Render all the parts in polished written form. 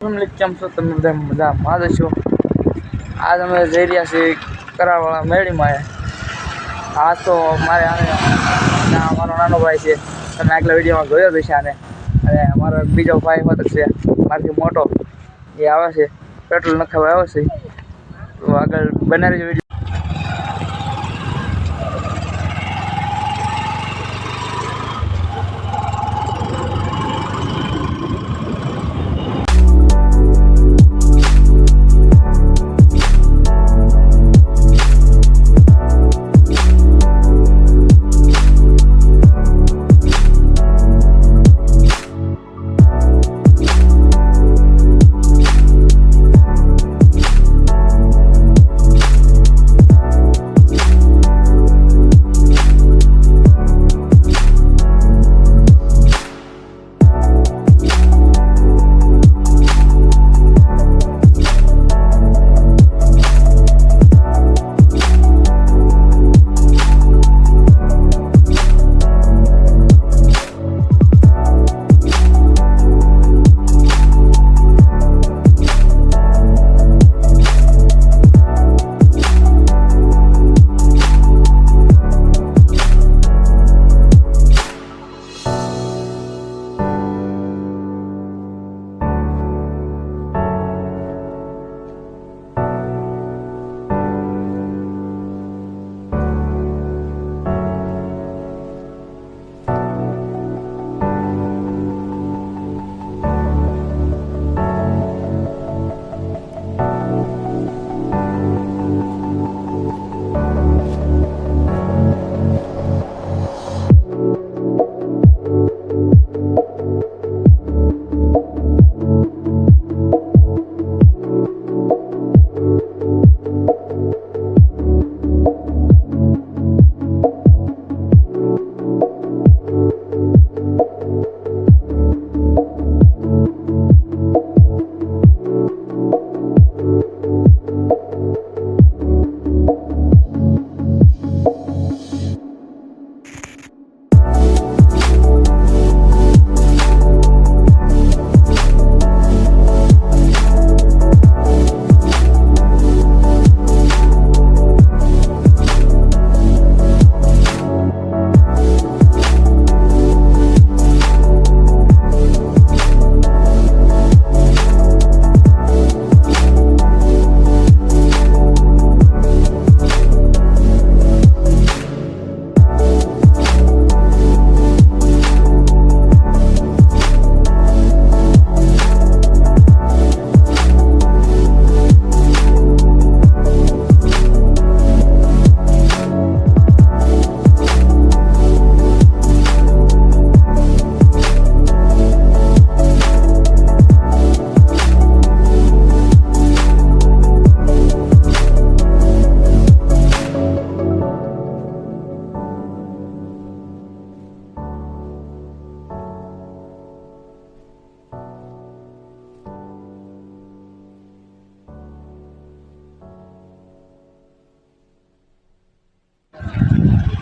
કેમ છો તમે બધા મજામાં જ છો? આજ અમે જઈ રહ્યા છીએ કરાવાળા મેળીમાં. આ તો મારે અમારો નાનો ભાઈ છે, તમે આગલા વિડીયોમાં જોયો હશે આને. અને અમારો બીજો ભાઈ હોત છે મારાથી મોટો, એ આવે છે પેટ્રોલ નખાવા આવે છે. તો આગળ બનાવી વિડીયો.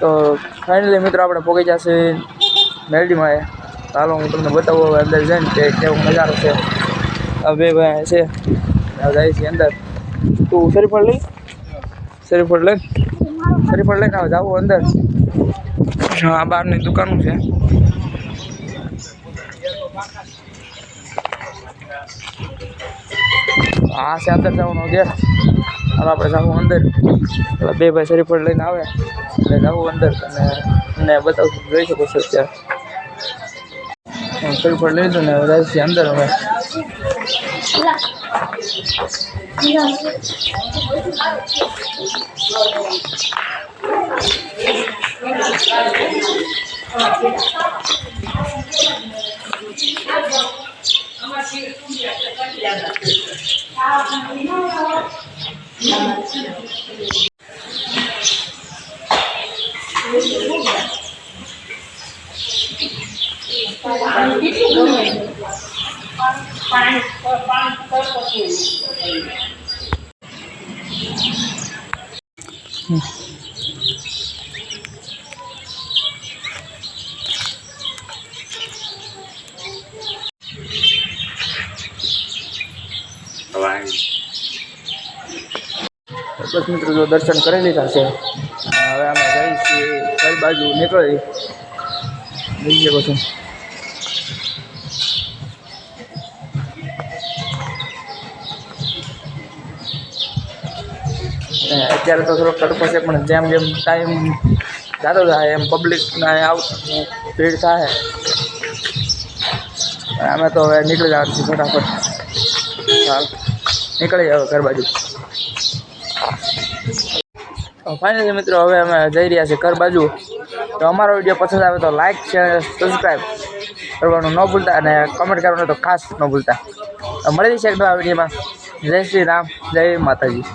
તો ફાઇનલી મિત્રો આપણે પહોંચી જશે મેલડીમાં. ચાલો હું તમને બતાવું અંદર જઈને કે કેવો નજારો છે. આ બે ભાઈ છે જાય છે અંદર. તું શરીફળ લઈ લઈને હવે જાવું અંદર. આ બહારની દુકાનો છે. આ છે અંદર જવાનો ગેટ. હવે આપણે જાવું અંદર. બે ભાઈ શરીફળ લઈને આવે એટલે જાવું અંદર અને બતાવું જોઈ શકો છો. અત્યારે શરીફળ લીધું ને જાય છે અંદર. હવે બસ મિત્રો જો દર્શન કરી લીધા છે. હવે અમે જઈએ છીએ ઘર બાજુ નીકળી જઈએ પછી. અત્યારે તો થોડોક તડકો છે પણ જેમ જેમ ટાઈમ જતો થાય એમ પબ્લિકના આવતું ભીડ થાય. અમે તો હવે નીકળી જવાનું છે ફટાફટ. ચાલ નીકળી જાવ ઘર બાજુ. ફાઇનલી મિત્રો હવે અમે જઈ રહ્યા છીએ ઘર બાજુ. તો અમારો વિડીયો પસંદ આવે તો લાઇક શેર સબસ્ક્રાઈબ કરવાનું ન ભૂલતા અને કમેન્ટ કરવાનું તો ખાસ ન ભૂલતા. મળી જશે એક નવા વિડીયોમાં. જય શ્રી રામ, જય માતાજી.